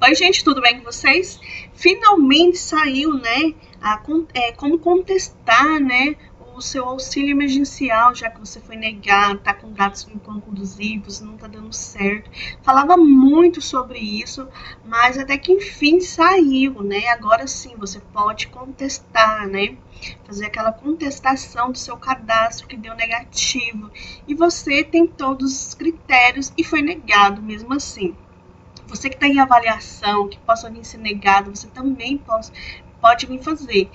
Oi, gente, tudo bem com vocês? Finalmente saiu, né, como contestar, né, o seu auxílio emergencial, já que você foi negado, tá com dados inconclusivos, não tá dando certo. Falava muito sobre isso, mas até que enfim saiu, né? Agora sim, você pode contestar, né? Fazer aquela contestação do seu cadastro que deu negativo. E você tem todos os critérios e foi negado mesmo assim. Você que está em avaliação, que possa vir ser negado, você também pode vir fazer.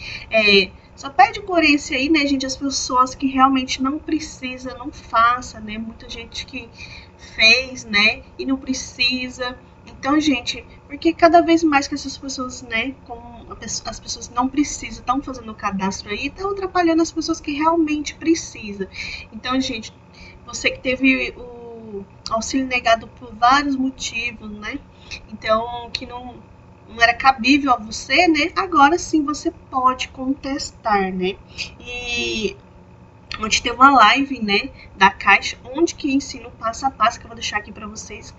Só pede coerência aí, né, gente, as pessoas que realmente não precisa, não faça, né, muita gente que fez, né, e não precisa. Então, gente, porque cada vez mais que essas pessoas, né, como as pessoas não precisam, estão fazendo o cadastro aí, estão atrapalhando as pessoas que realmente precisam. Então, gente, você que teve o auxílio negado por vários motivos, né? Então, que não era cabível a você, né? Agora sim você pode contestar, né? E onde tem uma live, né, da Caixa, onde que ensina o passo a passo, que eu vou deixar aqui para vocês.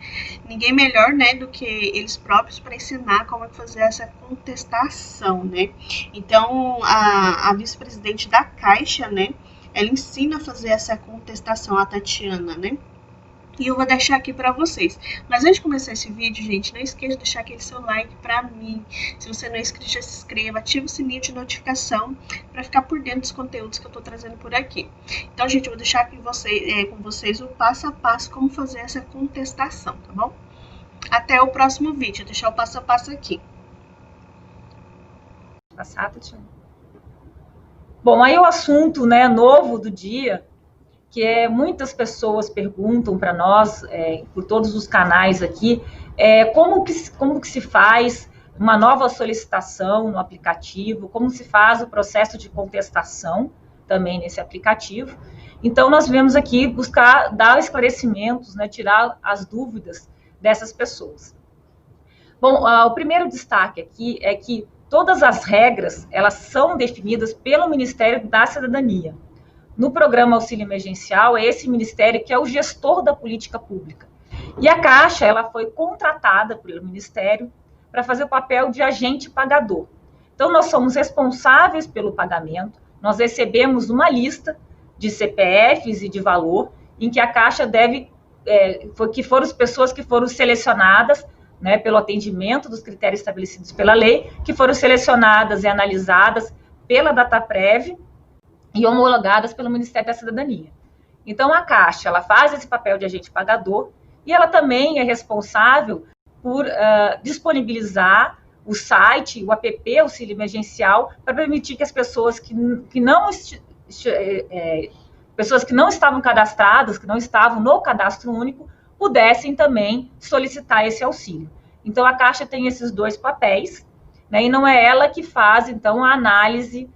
Ninguém melhor, né, do que eles próprios para ensinar como é fazer essa contestação, né? Então, a vice-presidente da Caixa, né, ela ensina a fazer essa contestação, a Tatiana, né? E eu vou deixar aqui para vocês. Mas antes de começar esse vídeo, gente, não esqueça de deixar aquele seu like para mim. Se você não é inscrito, já se inscreva, ativa o sininho de notificação para ficar por dentro dos conteúdos que eu estou trazendo por aqui. Então, gente, eu vou deixar aqui com vocês o passo a passo como fazer essa contestação, tá bom? Até o próximo vídeo. Eu vou deixar o passo a passo aqui. Passar, Tatiana. Bom, aí o assunto, né, novo do dia, que muitas pessoas perguntam para nós, por todos os canais aqui, como que se faz uma nova solicitação no aplicativo, como se faz o processo de contestação também nesse aplicativo. Então, nós viemos aqui buscar dar esclarecimentos, né, tirar as dúvidas dessas pessoas. Bom, o primeiro destaque aqui é que todas as regras, elas são definidas pelo Ministério da Cidadania. No programa Auxílio Emergencial, é esse ministério que é o gestor da política pública. E a Caixa, ela foi contratada pelo ministério para fazer o papel de agente pagador. Então, nós somos responsáveis pelo pagamento, nós recebemos uma lista de CPFs e de valor, em que a Caixa que foram as pessoas que foram selecionadas, né, pelo atendimento dos critérios estabelecidos pela lei, que foram selecionadas e analisadas pela Dataprev, e homologadas pelo Ministério da Cidadania. Então, a Caixa, ela faz esse papel de agente pagador e ela também é responsável por disponibilizar o site, o app Auxílio Emergencial, para permitir que as pessoas que não estavam cadastradas, que não estavam no cadastro único, pudessem também solicitar esse auxílio. Então, a Caixa tem esses dois papéis, né, e não é ela que faz, então, a análise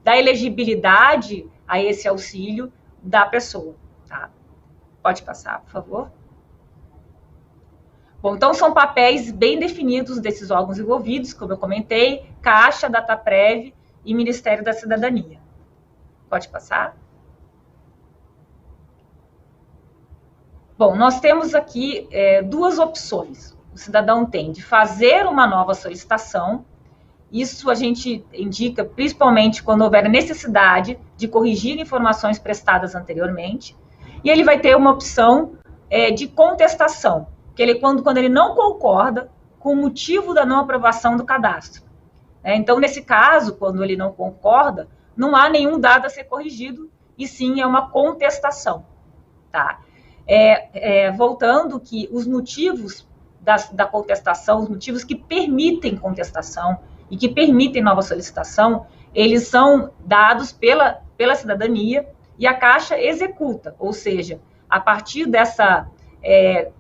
da elegibilidade a esse auxílio da pessoa, tá? Pode passar, por favor. Bom, então são papéis bem definidos desses órgãos envolvidos, como eu comentei, Caixa, Dataprev e Ministério da Cidadania. Pode passar. Bom, nós temos aqui duas opções. O cidadão tem de fazer uma nova solicitação. Isso a gente indica principalmente quando houver necessidade de corrigir informações prestadas anteriormente. E ele vai ter uma opção de contestação, que ele quando ele não concorda com o motivo da não aprovação do cadastro. Então, nesse caso, quando ele não concorda, não há nenhum dado a ser corrigido, e sim é uma contestação. Tá? Voltando que os motivos da contestação, os motivos que permitem contestação, e que permitem nova solicitação, eles são dados pela cidadania e a Caixa executa, ou seja, a partir dessa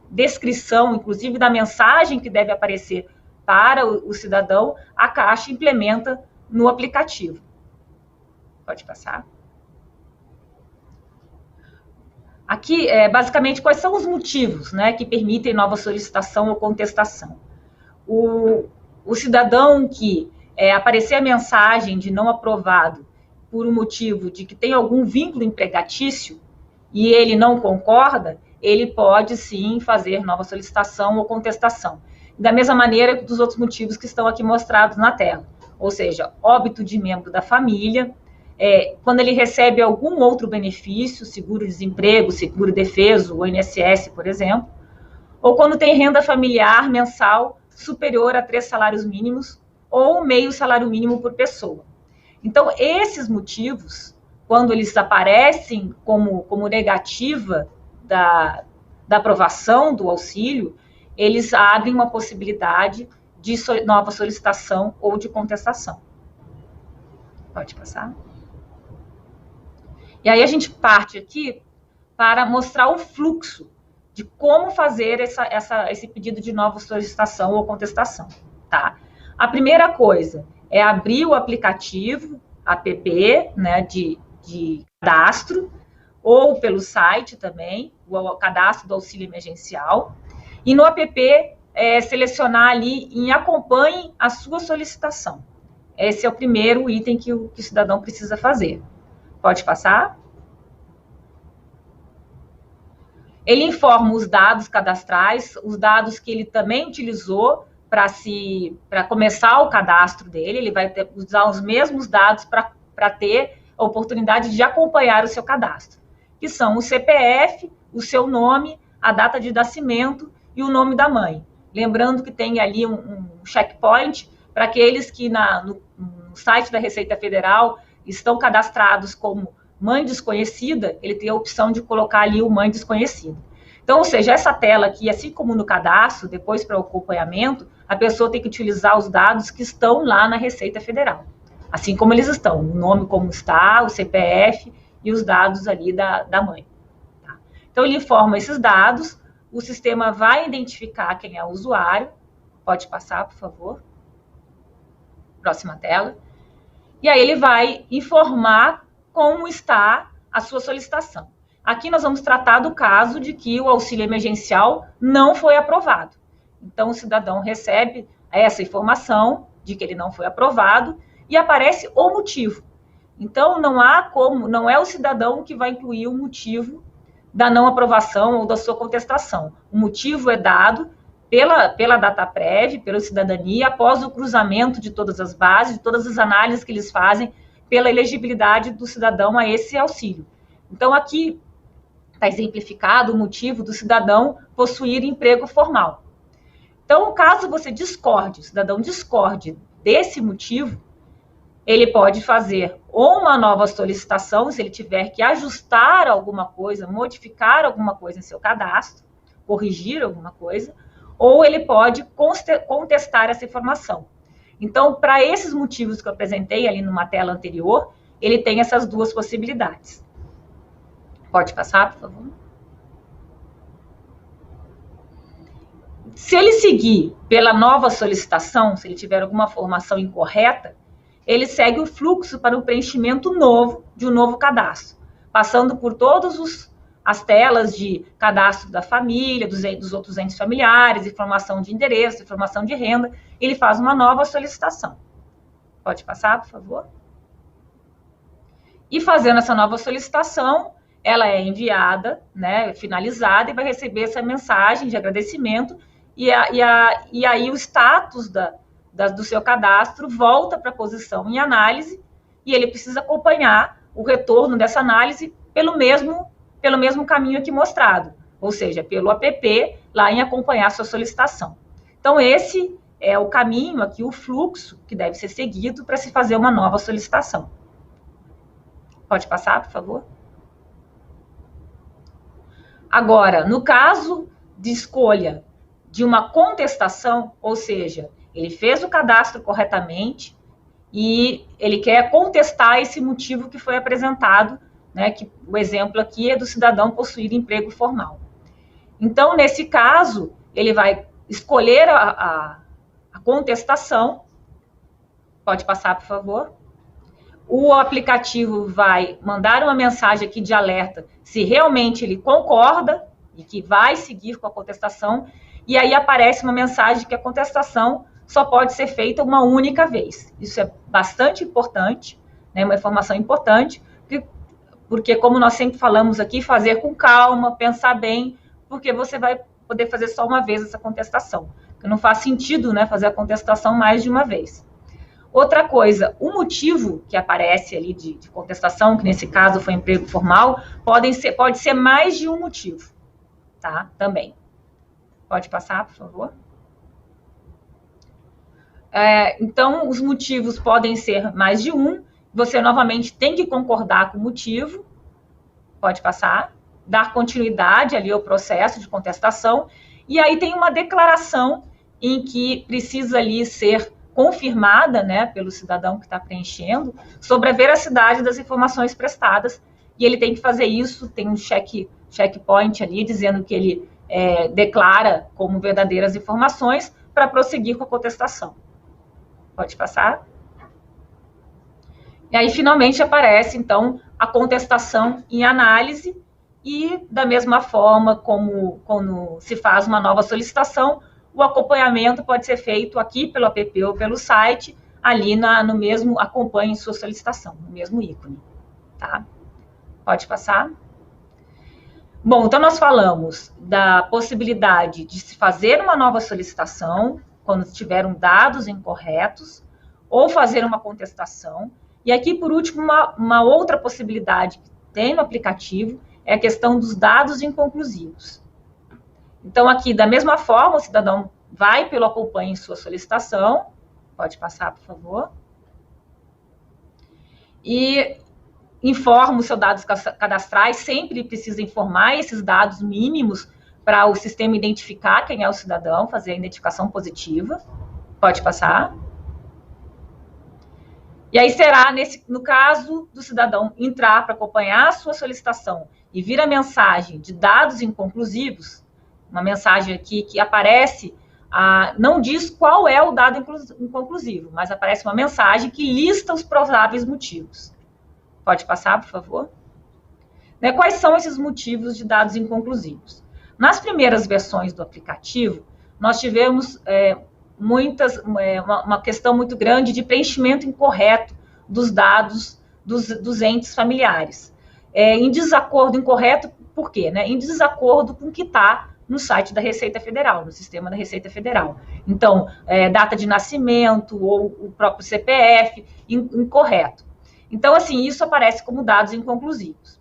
descrição, inclusive da mensagem que deve aparecer para o cidadão, a Caixa implementa no aplicativo. Pode passar. Aqui, basicamente, quais são os motivos, né, que permitem nova solicitação ou contestação? O cidadão que aparecer a mensagem de não aprovado por um motivo de que tem algum vínculo empregatício e ele não concorda, ele pode sim fazer nova solicitação ou contestação. da mesma maneira dos outros motivos que estão aqui mostrados na tela. Ou seja, óbito de membro da família, quando ele recebe algum outro benefício, seguro-desemprego, seguro-defeso, o INSS, por exemplo, ou quando tem renda familiar mensal superior a 3 salários mínimos ou meio salário mínimo por pessoa. Então, esses motivos, quando eles aparecem como negativa da aprovação do auxílio, eles abrem uma possibilidade de nova solicitação ou de contestação. Pode passar. E aí a gente parte aqui para mostrar o fluxo de como fazer esse pedido de nova solicitação ou contestação, tá? A primeira coisa é abrir o aplicativo, app, né, de cadastro, ou pelo site também, o cadastro do auxílio emergencial, e no app selecionar ali em acompanhe a sua solicitação. Esse é o primeiro item que o cidadão precisa fazer. Pode passar? Ele informa os dados cadastrais, os dados que ele também utilizou para começar o cadastro dele. Ele vai usar os mesmos dados para ter a oportunidade de acompanhar o seu cadastro, que são o CPF, o seu nome, a data de nascimento e o nome da mãe. Lembrando que tem ali um checkpoint para aqueles que no site da Receita Federal estão cadastrados como mãe desconhecida, ele tem a opção de colocar ali o mãe desconhecida. Então, ou seja, essa tela aqui, assim como no cadastro, depois para o acompanhamento, a pessoa tem que utilizar os dados que estão lá na Receita Federal. Assim como eles estão, o nome como está, o CPF e os dados ali da mãe. Tá? Então, ele informa esses dados, o sistema vai identificar quem é o usuário. Pode passar, por favor. Próxima tela. E aí ele vai informar como está a sua solicitação. Aqui nós vamos tratar do caso de que o auxílio emergencial não foi aprovado. Então, o cidadão recebe essa informação de que ele não foi aprovado e aparece o motivo. Então, não é o cidadão que vai incluir o motivo da não aprovação ou da sua contestação. O motivo é dado pela DataPrev, pela cidadania, após o cruzamento de todas as bases, de todas as análises que eles fazem pela elegibilidade do cidadão a esse auxílio. Então, aqui está exemplificado o motivo do cidadão possuir emprego formal. Então, caso você discorde, o cidadão discorde desse motivo, ele pode fazer ou uma nova solicitação, se ele tiver que ajustar alguma coisa, modificar alguma coisa em seu cadastro, corrigir alguma coisa, ou ele pode contestar essa informação. Então, para esses motivos que eu apresentei ali numa tela anterior, ele tem essas duas possibilidades. Pode passar, por favor? Se ele seguir pela nova solicitação, se ele tiver alguma formação incorreta, ele segue o fluxo para o preenchimento novo de um novo cadastro, passando por todas as telas de cadastro da família, dos outros entes familiares, informação de endereço, informação de renda, ele faz uma nova solicitação. Pode passar, por favor? E fazendo essa nova solicitação, ela é enviada, né, finalizada, e vai receber essa mensagem de agradecimento, e aí o status do seu cadastro volta para a posição em análise, e ele precisa acompanhar o retorno dessa análise pelo mesmo caminho aqui mostrado, ou seja, pelo app, lá em acompanhar a sua solicitação. Então, esse é o caminho aqui, o fluxo que deve ser seguido para se fazer uma nova solicitação. Pode passar, por favor? Agora, no caso de escolha de uma contestação, ou seja, ele fez o cadastro corretamente e ele quer contestar esse motivo que foi apresentado, né, que o exemplo aqui é do cidadão possuir emprego formal. Então, nesse caso, ele vai escolher a contestação. Pode passar, por favor. O aplicativo vai mandar uma mensagem aqui de alerta se realmente ele concorda e que vai seguir com a contestação, e aí aparece uma mensagem que a contestação só pode ser feita uma única vez. Isso é bastante importante, né, uma informação importante, porque como nós sempre falamos aqui, fazer com calma, pensar bem, porque você poder fazer só uma vez essa contestação, porque não faz sentido, né, fazer a contestação mais de uma vez. Outra coisa, o motivo que aparece ali de contestação, que nesse caso foi emprego formal, pode ser mais de um motivo, tá? Também. Pode passar, por favor. Então, os motivos podem ser mais de um. Você, novamente, tem que concordar com o motivo. Pode passar. Dar continuidade ali ao processo de contestação. E aí tem uma declaração em que precisa ali ser confirmada, né, pelo cidadão que está preenchendo, sobre a veracidade das informações prestadas. E ele tem que fazer isso, tem um checkpoint ali, dizendo que ele declara como verdadeiras informações para prosseguir com a contestação. Pode passar. E aí, finalmente, aparece, então, a contestação em análise e, da mesma forma como quando se faz uma nova solicitação, o acompanhamento pode ser feito aqui pelo app ou pelo site, ali no mesmo acompanhe sua solicitação, no mesmo ícone. Tá? Pode passar. Bom, então nós falamos da possibilidade de se fazer uma nova solicitação, quando tiveram dados incorretos, ou fazer uma contestação. E aqui, por último, uma outra possibilidade que tem no aplicativo é a questão dos dados inconclusivos. Então, aqui, da mesma forma, o cidadão vai pelo acompanhe sua solicitação. Pode passar, por favor. E informa os seus dados cadastrais, sempre precisa informar esses dados mínimos para o sistema identificar quem é o cidadão, fazer a identificação positiva. Pode passar. E aí será, no caso do cidadão entrar para acompanhar a sua solicitação e vir a mensagem de dados inconclusivos, uma mensagem aqui que aparece, não diz qual é o dado inconclusivo, mas aparece uma mensagem que lista os prováveis motivos. Pode passar, por favor? Quais são esses motivos de dados inconclusivos? Nas primeiras versões do aplicativo, nós tivemos uma questão muito grande de preenchimento incorreto dos dados dos entes familiares. Em desacordo, incorreto, por quê? Em desacordo com o que está no site da Receita Federal, no sistema da Receita Federal. Então, data de nascimento ou o próprio CPF, incorreto. Então, assim, isso aparece como dados inconclusivos.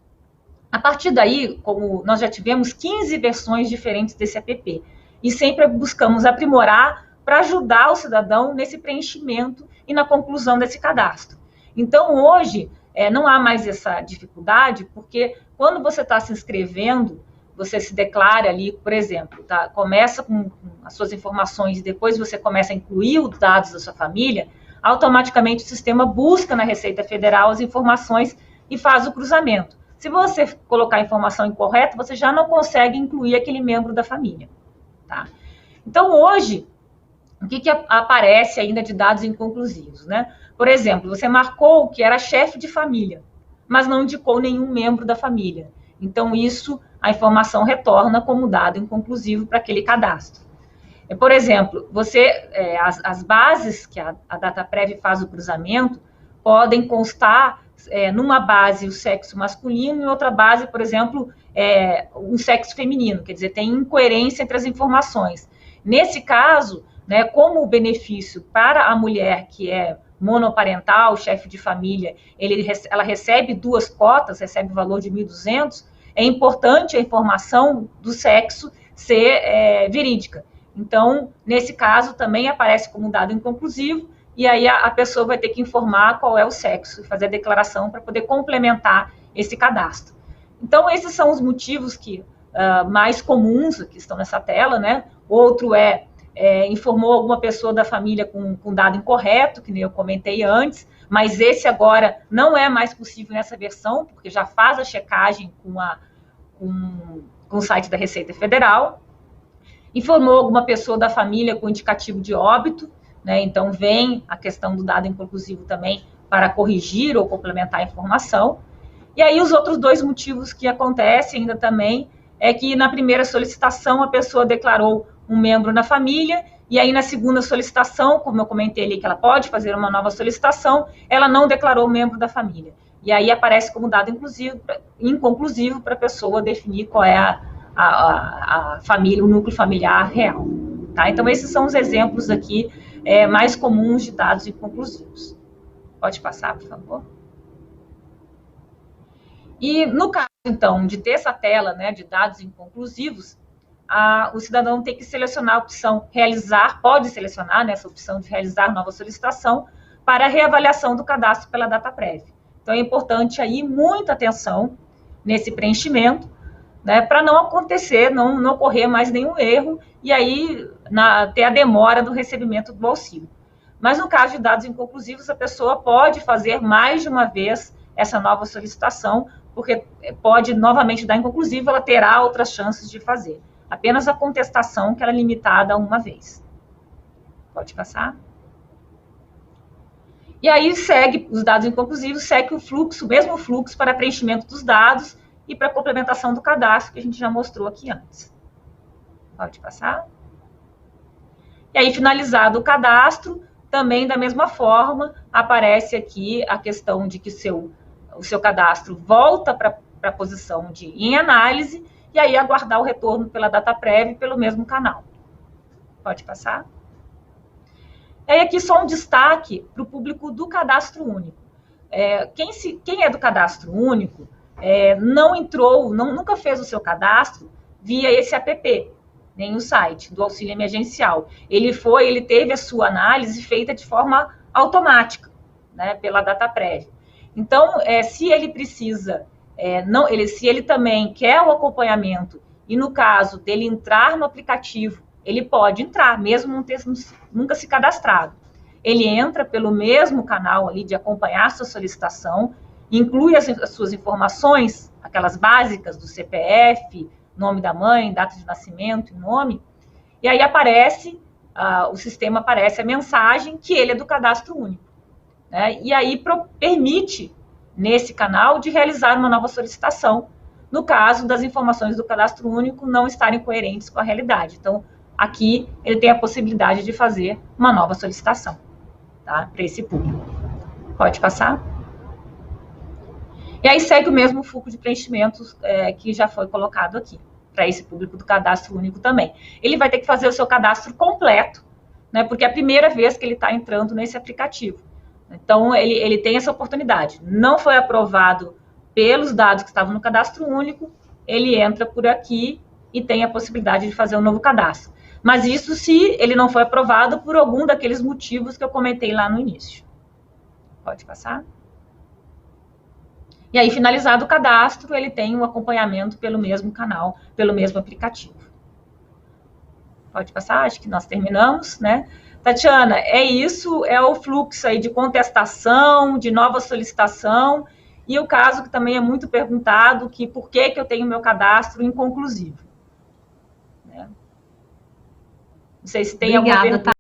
A partir daí, como nós já tivemos 15 versões diferentes desse app, e sempre buscamos aprimorar para ajudar o cidadão nesse preenchimento e na conclusão desse cadastro. Então, hoje, não há mais essa dificuldade, porque quando você está se inscrevendo, você se declara ali, por exemplo, começa com as suas informações e depois você começa a incluir os dados da sua família, automaticamente o sistema busca na Receita Federal as informações e faz o cruzamento. Se você colocar a informação incorreta, você já não consegue incluir aquele membro da família. Tá? Então, hoje, o que aparece ainda de dados inconclusivos? Por exemplo, você marcou que era chefe de família, mas não indicou nenhum membro da família. Então, a informação retorna como dado inconclusivo para aquele cadastro. Por exemplo, as bases que a DataPrev faz o cruzamento podem constar numa base o sexo masculino e outra base, por exemplo, um sexo feminino, quer dizer, tem incoerência entre as informações. Nesse caso, como o benefício para a mulher que é monoparental, chefe de família, ela recebe 2 cotas, recebe o valor de 1.200, é importante a informação do sexo ser verídica. Então, nesse caso, também aparece como dado inconclusivo, e aí a pessoa vai ter que informar qual é o sexo, e fazer a declaração para poder complementar esse cadastro. Então, esses são os motivos mais comuns que estão nessa tela, Outro informou alguma pessoa da família com dado incorreto, que nem eu comentei antes, mas esse agora não é mais possível nessa versão, porque já faz a checagem com o site da Receita Federal. Informou alguma pessoa da família com indicativo de óbito, então vem a questão do dado inconclusivo também para corrigir ou complementar a informação. E aí os outros 2 motivos que acontecem ainda também é que na primeira solicitação a pessoa declarou um membro na família, e aí na segunda solicitação, como eu comentei ali que ela pode fazer uma nova solicitação, ela não declarou o membro da família. E aí aparece como dado inconclusivo para a pessoa definir qual é a família, o núcleo familiar real. Tá? Então, esses são os exemplos aqui mais comuns de dados inconclusivos. Pode passar, por favor. E no caso, então, de ter essa tela, né, de dados inconclusivos, o cidadão tem que selecionar a opção realizar, pode selecionar, né, essa opção de realizar nova solicitação para a reavaliação do cadastro pela DataPrev. Então, é importante aí muita atenção nesse preenchimento, né, para não acontecer, não ocorrer mais nenhum erro e aí ter a demora do recebimento do auxílio. Mas no caso de dados inconclusivos, a pessoa pode fazer mais de uma vez essa nova solicitação, porque pode novamente dar inconclusivo, ela terá outras chances de fazer. Apenas a contestação que ela é limitada a uma vez. Pode passar. E aí segue, os dados inconclusivos, segue o fluxo, o mesmo fluxo para preenchimento dos dados e para complementação do cadastro, que a gente já mostrou aqui antes. Pode passar. E aí, finalizado o cadastro, também da mesma forma, aparece aqui a questão de que o seu cadastro volta para a posição de em análise, e aí aguardar o retorno pela DataPrev pelo mesmo canal. Pode passar. E aí aqui só um destaque para o público do cadastro único. Quem é do cadastro único não entrou, nunca fez o seu cadastro via esse app, nem o site do auxílio emergencial. Ele teve a sua análise feita de forma automática, né, pela DataPrev. Então, se ele precisa, se ele também quer o acompanhamento, e no caso dele entrar no aplicativo, ele pode entrar, mesmo não ter nunca se cadastrado. Ele entra pelo mesmo canal ali de acompanhar sua solicitação, inclui as suas informações, aquelas básicas do CPF, nome da mãe, data de nascimento e nome, e aí o sistema aparece a mensagem que ele é do cadastro único, né? E aí permite, nesse canal, de realizar uma nova solicitação, no caso das informações do cadastro único não estarem coerentes com a realidade. Então, aqui ele tem a possibilidade de fazer uma nova solicitação, tá? Para esse público. Pode passar. E aí segue o mesmo fluxo de preenchimentos que já foi colocado aqui, para esse público do cadastro único também. Ele vai ter que fazer o seu cadastro completo, né, porque é a primeira vez que ele está entrando nesse aplicativo. Então, ele tem essa oportunidade. Não foi aprovado pelos dados que estavam no cadastro único, ele entra por aqui e tem a possibilidade de fazer um novo cadastro. Mas isso se ele não foi aprovado por algum daqueles motivos que eu comentei lá no início. Pode passar. E aí, finalizado o cadastro, ele tem um acompanhamento pelo mesmo canal, pelo mesmo aplicativo. Pode passar, acho que nós terminamos, né? Tatiana, é isso, é o fluxo aí de contestação, de nova solicitação, e o caso que também é muito perguntado, que por que eu tenho meu cadastro inconclusivo. Né? Não sei se tem alguma pergunta.